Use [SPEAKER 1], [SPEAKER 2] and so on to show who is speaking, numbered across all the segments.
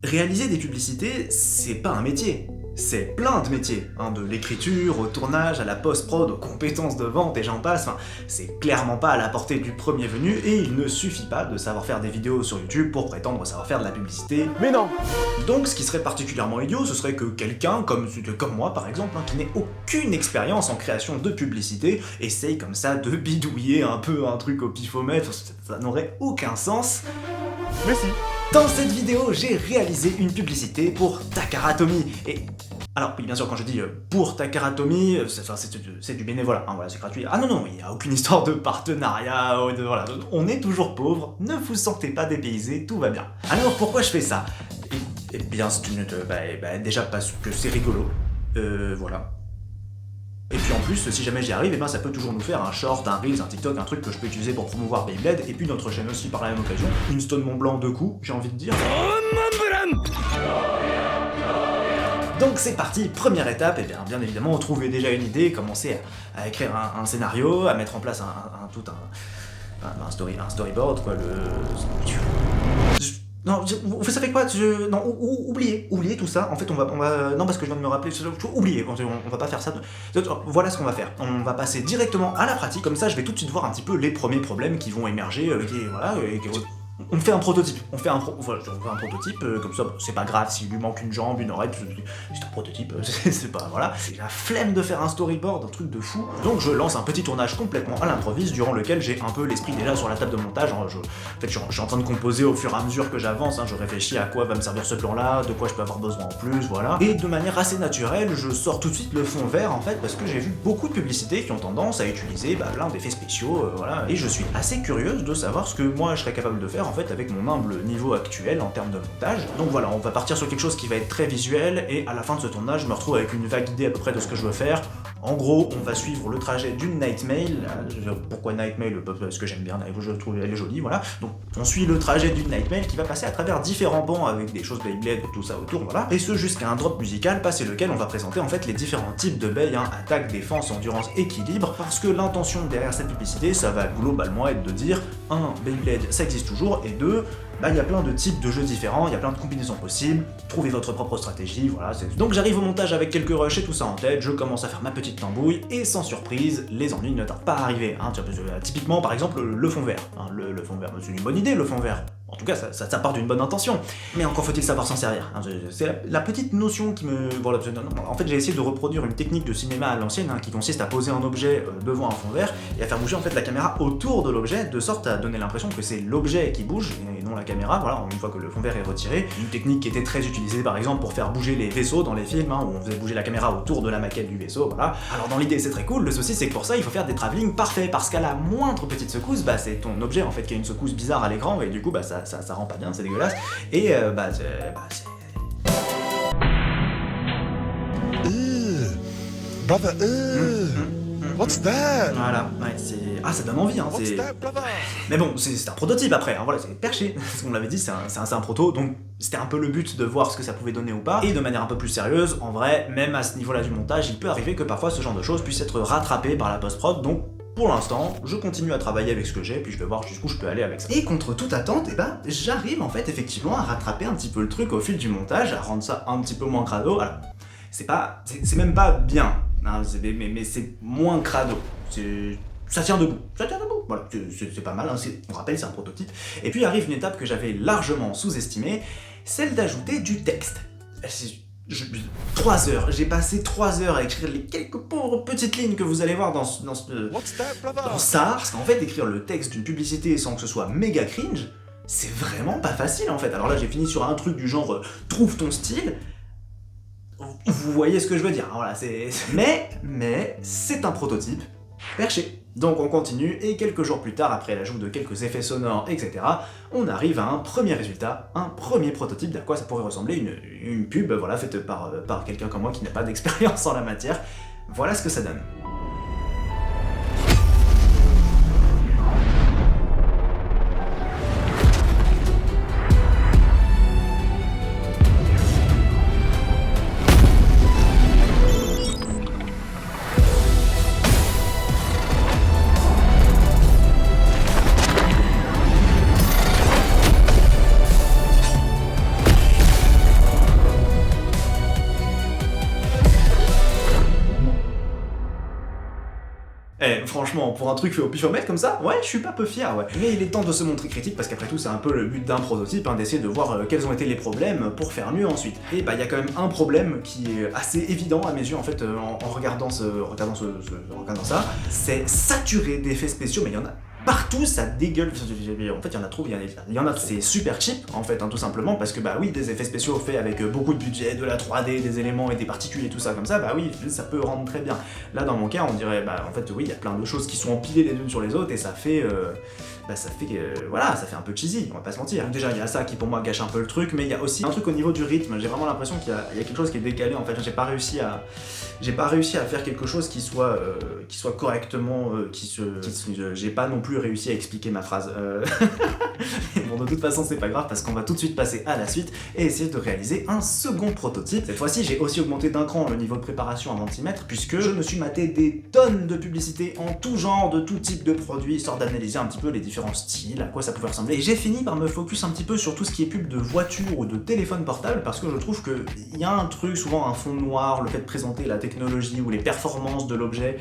[SPEAKER 1] Réaliser des publicités, c'est pas un métier. C'est plein de métiers, hein, de l'écriture, au tournage, à la post-prod, aux compétences de vente et j'en passe, enfin, c'est clairement pas à la portée du premier venu et il ne suffit pas de savoir faire des vidéos sur YouTube pour prétendre savoir faire de la publicité.
[SPEAKER 2] Mais non!
[SPEAKER 1] Donc ce qui serait particulièrement idiot, ce serait que quelqu'un, comme moi par exemple, hein, qui n'ait aucune expérience en création de publicité, essaye comme ça de bidouiller un peu un truc au pifomètre, ça n'aurait aucun sens.
[SPEAKER 2] Mais si!
[SPEAKER 1] Dans cette vidéo, j'ai réalisé une publicité pour Takara Tomy, et... Alors, oui, bien sûr, quand je dis pour Takara Tomy, c'est du bénévolat, hein, voilà, c'est gratuit. Ah non, il n'y a aucune histoire de partenariat, voilà, on est toujours pauvre, ne vous sentez pas dépaysés, tout va bien. Alors, pourquoi je fais ça? Eh bien, c'est une... déjà parce que c'est rigolo, voilà. Et puis en plus, si jamais j'y arrive, eh ben ça peut toujours nous faire un short, un reels, un TikTok, un truc que je peux utiliser pour promouvoir Beyblade, et puis notre chaîne aussi par la même occasion. Une Stone Mont Blanc 2 coups, j'ai envie de dire. Donc c'est parti, première étape, et bien évidemment, trouver déjà une idée, commencer à écrire un scénario, à mettre en place un storyboard, quoi, Non, vous savez quoi, non, oubliez tout ça, en fait on va, non parce que je viens de me rappeler, oubliez, on va pas faire ça, voilà ce qu'on va faire, on va passer directement à la pratique, comme ça je vais tout de suite voir un petit peu les premiers problèmes qui vont émerger, on fait un prototype, comme ça, c'est pas grave s'il lui manque une jambe, une oreille, c'est un prototype, c'est pas, voilà. C'est la flemme de faire un storyboard, un truc de fou. Donc je lance un petit tournage complètement à l'improviste, durant lequel j'ai un peu l'esprit déjà sur la table de montage, hein. Je suis en train de composer au fur et à mesure que j'avance, hein. Je réfléchis à quoi va me servir ce plan-là, de quoi je peux avoir besoin en plus, voilà. Et de manière assez naturelle, je sors tout de suite le fond vert, en fait, parce que j'ai vu beaucoup de publicités qui ont tendance à utiliser plein d'effets spéciaux, voilà. Et je suis assez curieuse de savoir ce que moi je serais capable de faire, en fait, avec mon humble niveau actuel en termes de montage. Donc voilà, on va partir sur quelque chose qui va être très visuel, et à la fin de ce tournage, je me retrouve avec une vague idée à peu près de ce que je veux faire. En gros, on va suivre le trajet d'une Nightmail. Pourquoi Nightmail? Parce que j'aime bien, je trouve elle est jolie, voilà. Donc on suit le trajet d'une Nightmail qui va passer à travers différents bancs avec des choses Beyblade, tout ça autour, voilà. Et ce jusqu'à un drop musical, passé lequel on va présenter en fait les différents types de Bey, hein, attaque, défense, endurance, équilibre, parce que l'intention derrière cette publicité, ça va globalement être de dire, 1, Beyblade, ça existe toujours, et 2, il y a plein de types de jeux différents, il y a plein de combinaisons possibles, trouvez votre propre stratégie, voilà. Donc j'arrive au montage avec quelques rushs et tout ça en tête, je commence à faire ma petite tambouille, et sans surprise, les ennuis ne tardent pas à arriver, hein. Typiquement, par exemple, le fond vert, hein. Le fond vert, c'est une bonne idée, le fond vert. En tout cas, ça part d'une bonne intention, mais encore faut-il savoir s'en servir, hein. C'est la petite notion qui me... Voilà, en fait, j'ai essayé de reproduire une technique de cinéma à l'ancienne, hein, qui consiste à poser un objet devant un fond vert, et à faire bouger en fait la caméra autour de l'objet, de sorte à donner l'impression que c'est l'objet qui bouge, et non la caméra, voilà, une fois que le fond vert est retiré. Une technique qui était très utilisée par exemple pour faire bouger les vaisseaux dans les films, hein, où on faisait bouger la caméra autour de la maquette du vaisseau, voilà. Alors dans l'idée c'est très cool, le souci c'est que pour ça il faut faire des travelling parfaits, parce qu'à la moindre petite secousse, c'est ton objet en fait qui a une secousse bizarre à l'écran, et du coup ça rend pas bien, c'est dégueulasse, et
[SPEAKER 2] Brother, what's that?
[SPEAKER 1] Voilà, ouais, c'est... Ah, ça donne envie, hein,
[SPEAKER 2] What's
[SPEAKER 1] c'est...
[SPEAKER 2] that, brother?
[SPEAKER 1] Mais bon, c'est un prototype après, hein, voilà, c'est perché, ce qu'on l'avait dit, c'est un proto, donc c'était un peu le but de voir ce que ça pouvait donner ou pas, et de manière un peu plus sérieuse, en vrai, même à ce niveau-là du montage, il peut arriver que parfois ce genre de choses puisse être rattrapé par la post-prod, donc pour l'instant, je continue à travailler avec ce que j'ai, puis je vais voir jusqu'où je peux aller avec ça. Et contre toute attente, j'arrive en fait effectivement à rattraper un petit peu le truc au fil du montage, à rendre ça un petit peu moins crado. Alors, c'est même pas bien, hein, mais c'est moins crado. Ça tient debout, voilà, c'est pas mal, hein, on rappelle, c'est un prototype. Et puis arrive une étape que j'avais largement sous-estimée, celle d'ajouter du texte. 3 heures, j'ai passé 3 heures à écrire les quelques pauvres petites lignes que vous allez voir dans ça, parce qu'en fait, écrire le texte d'une publicité sans que ce soit méga cringe, c'est vraiment pas facile en fait. Alors là, j'ai fini sur un truc du genre trouve ton style. Vous voyez ce que je veux dire, hein, voilà, mais c'est un prototype perché. Donc on continue, et quelques jours plus tard, après l'ajout de quelques effets sonores, etc., on arrive à un premier résultat, un premier prototype d'à quoi ça pourrait ressembler, une pub, voilà, faite par quelqu'un comme moi qui n'a pas d'expérience en la matière. Voilà ce que ça donne. Ouais, franchement, pour un truc fait au pifomètre comme ça, ouais, je suis pas peu fier, ouais. Mais il est temps de se montrer critique parce qu'après tout, c'est un peu le but d'un prototype, hein, d'essayer de voir quels ont été les problèmes pour faire mieux ensuite. Et bah, il y a quand même un problème qui est assez évident à mes yeux, en fait, en regardant ça, c'est saturé d'effets spéciaux, mais il y en a partout, ça dégueule. En fait, il y en a trop, il y en a, c'est super cheap, en fait, hein, tout simplement, parce que bah oui, des effets spéciaux faits avec beaucoup de budget, de la 3D, des éléments et des particules et tout ça comme ça, bah oui, ça peut rendre très bien. Là, dans mon cas, on dirait, bah en fait, oui, il y a plein de choses qui sont empilées les unes sur les autres et ça fait, voilà, ça fait un peu cheesy, on va pas se mentir. Donc déjà, il y a ça qui pour moi gâche un peu le truc, mais il y a aussi un truc au niveau du rythme. J'ai vraiment l'impression qu'il y a quelque chose qui est décalé. En fait, j'ai pas réussi à faire quelque chose qui soit correctement, j'ai pas non plus réussi à expliquer ma phrase. Bon, de toute façon, c'est pas grave parce qu'on va tout de suite passer à la suite et essayer de réaliser un second prototype. Cette fois-ci, j'ai aussi augmenté d'un cran le niveau de préparation avant de s'y mettre, puisque je me suis maté des tonnes de publicités en tout genre, de tout type de produits, histoire d'analyser un petit peu les différents styles, à quoi ça pouvait ressembler. Et j'ai fini par me focus un petit peu sur tout ce qui est pub de voiture ou de téléphone portable, parce que je trouve qu'il y a un truc, souvent un fond noir, le fait de présenter la technologie ou les performances de l'objet,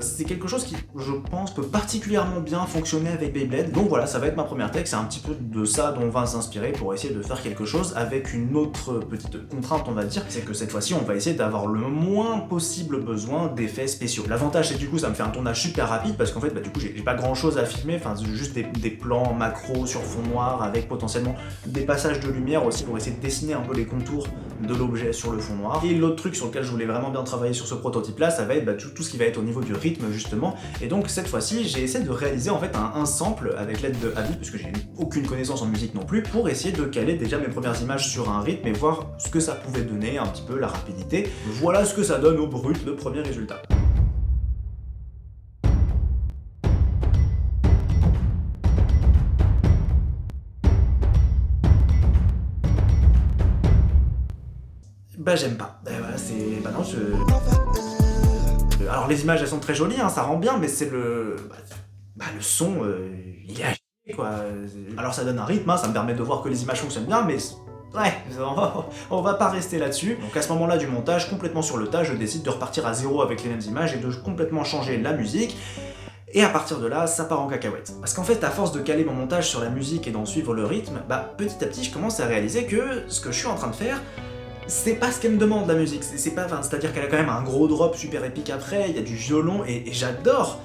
[SPEAKER 1] c'est quelque chose qui, je pense, peut particulièrement bien fonctionner avec Beyblade. Donc voilà, ça va être ma première tech, c'est un petit peu de ça dont on va s'inspirer pour essayer de faire quelque chose avec une autre petite contrainte, on va dire, c'est que cette fois-ci, on va essayer d'avoir le moins possible besoin d'effets spéciaux. L'avantage, c'est que du coup, ça me fait un tournage super rapide, parce qu'en fait, bah, du coup, j'ai pas grand-chose à filmer, enfin, juste des plans macro sur fond noir, avec potentiellement des passages de lumière aussi, pour essayer de dessiner un peu les contours de l'objet sur le fond noir. Et l'autre truc sur lequel je voulais vraiment bien travailler sur ce prototype-là, ça va être bah, tout ce qui va être au niveau du rythme, justement. Et donc, cette fois-ci, j'ai essayé de réaliser en fait un sample avec l'aide de Abby, puisque j'ai aucune connaissance en musique non plus, pour essayer de caler déjà mes premières images sur un rythme et voir ce que ça pouvait donner, un petit peu la rapidité. Voilà ce que ça donne au brut, le premier résultat. Bah j'aime pas. Bah voilà, c'est... Bah non, alors les images elles sont très jolies, hein, ça rend bien, mais c'est le... Bah le son, il est à chier, quoi. Alors ça donne un rythme, hein, ça me permet de voir que les images fonctionnent bien, mais... Ouais, on va pas rester là-dessus. Donc à ce moment-là du montage, complètement sur le tas, je décide de repartir à zéro avec les mêmes images et de complètement changer la musique. Et à partir de là, ça part en cacahuète. Parce qu'en fait, à force de caler mon montage sur la musique et d'en suivre le rythme, bah petit à petit, je commence à réaliser que ce que je suis en train de faire, c'est pas ce qu'elle me demande la musique, c'est-à-dire qu'elle a quand même un gros drop super épique après, il y a du violon et j'adore,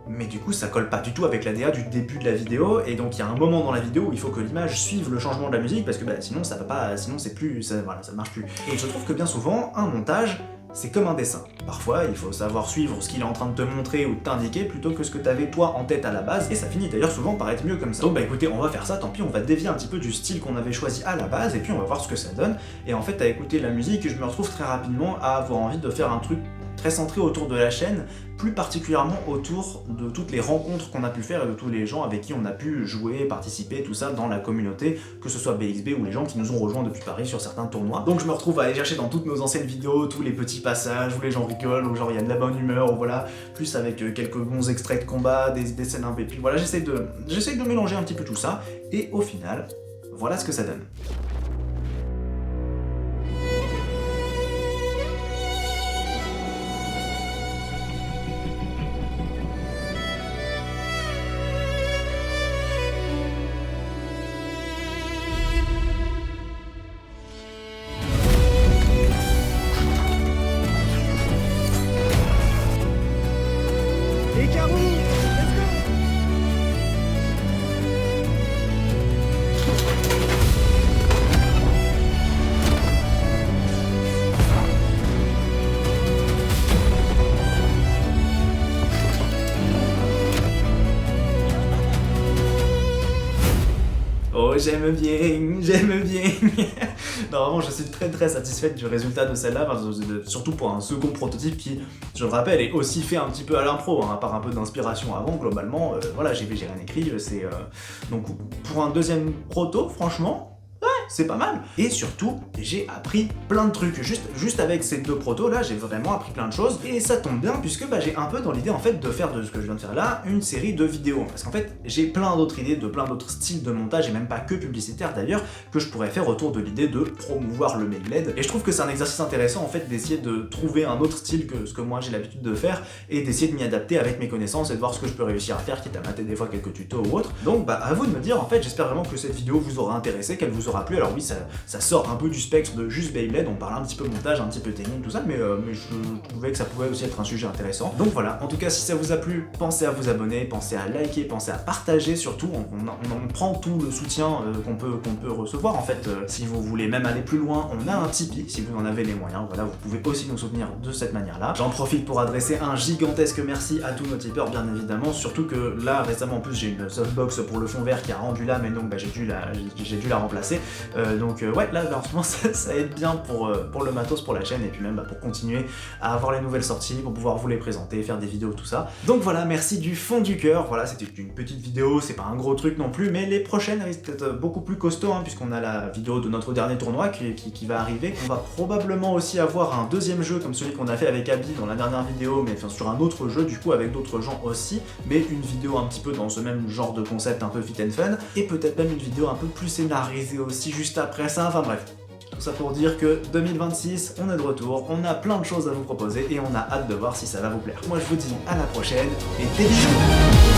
[SPEAKER 1] mais du coup ça colle pas du tout avec la DA du début de la vidéo, et donc il y a un moment dans la vidéo où il faut que l'image suive le changement de la musique parce que bah, sinon ça va pas, sinon c'est plus, ça ne marche plus. Et je trouve que bien souvent, un montage, c'est comme un dessin. Parfois, il faut savoir suivre ce qu'il est en train de te montrer ou de t'indiquer plutôt que ce que t'avais toi en tête à la base, et ça finit d'ailleurs souvent par être mieux comme ça. Donc bah écoutez, on va faire ça, tant pis, on va dévier un petit peu du style qu'on avait choisi à la base, et puis on va voir ce que ça donne. Et en fait, à écouter la musique, je me retrouve très rapidement à avoir envie de faire un truc très centré autour de la chaîne, plus particulièrement autour de toutes les rencontres qu'on a pu faire et de tous les gens avec qui on a pu jouer, participer, tout ça dans la communauté, que ce soit BXB ou les gens qui nous ont rejoints depuis Paris sur certains tournois. Donc je me retrouve à aller chercher dans toutes nos anciennes vidéos tous les petits passages où les gens rigolent, où genre il y a de la bonne humeur, ou voilà, plus avec quelques bons extraits de combat, des scènes un peu, puis voilà, j'essaie de mélanger un petit peu tout ça, et au final, voilà ce que ça donne.
[SPEAKER 3] Et Carou, let's go!
[SPEAKER 1] Oh, j'aime bien, j'aime bien. Non, vraiment, je suis très satisfaite du résultat de celle-là, surtout pour un second prototype qui, je le rappelle, est aussi fait un petit peu à l'impro, hein, à part un peu d'inspiration avant, globalement, voilà, j'ai rien écrit, donc pour un deuxième proto, franchement, c'est pas mal. Et surtout, j'ai appris plein de trucs. Juste avec ces 2 protos là, j'ai vraiment appris plein de choses. Et ça tombe bien puisque bah, j'ai un peu dans l'idée en fait de faire de ce que je viens de faire là une série de vidéos. Parce qu'en fait, j'ai plein d'autres idées de plein d'autres styles de montage et même pas que publicitaire d'ailleurs que je pourrais faire autour de l'idée de promouvoir le Beyblade. Et je trouve que c'est un exercice intéressant en fait d'essayer de trouver un autre style que ce que moi j'ai l'habitude de faire et d'essayer de m'y adapter avec mes connaissances et de voir ce que je peux réussir à faire, quitte à mater des fois quelques tutos ou autre. Donc bah à vous de me dire en fait, j'espère vraiment que cette vidéo vous aura intéressé, qu'elle vous aura plu. Alors oui, ça sort un peu du spectre de juste Beyblade, on parle un petit peu montage, un petit peu technique, tout ça, mais je trouvais que ça pouvait aussi être un sujet intéressant. Donc voilà, en tout cas si ça vous a plu, pensez à vous abonner, pensez à liker, pensez à partager surtout, on prend tout le soutien qu'on peut recevoir en fait. Si vous voulez même aller plus loin, on a un Tipeee, si vous en avez les moyens, voilà, vous pouvez aussi nous soutenir de cette manière-là. J'en profite pour adresser un gigantesque merci à tous nos tipeurs bien évidemment, surtout que là récemment en plus j'ai une softbox pour le fond vert qui a rendu l'âme et donc bah, j'ai dû la remplacer. Ouais, là en ce moment ça aide bien pour le matos, pour la chaîne et puis même bah, pour continuer à avoir les nouvelles sorties, pour pouvoir vous les présenter, faire des vidéos, tout ça. Donc voilà, merci du fond du cœur. Voilà, c'était une petite vidéo, c'est pas un gros truc non plus, mais les prochaines risquent d'être beaucoup plus costauds hein, puisqu'on a la vidéo de notre dernier tournoi qui va arriver. On va probablement aussi avoir un deuxième jeu comme celui qu'on a fait avec Abby dans la dernière vidéo, mais enfin, sur un autre jeu du coup avec d'autres gens aussi, mais une vidéo un petit peu dans ce même genre de concept un peu fit and fun, et peut-être même une vidéo un peu plus scénarisée aussi juste après ça, enfin bref. Tout ça pour dire que 2026, on est de retour, on a plein de choses à vous proposer et on a hâte de voir si ça va vous plaire. Moi je vous dis à la prochaine et des bisous.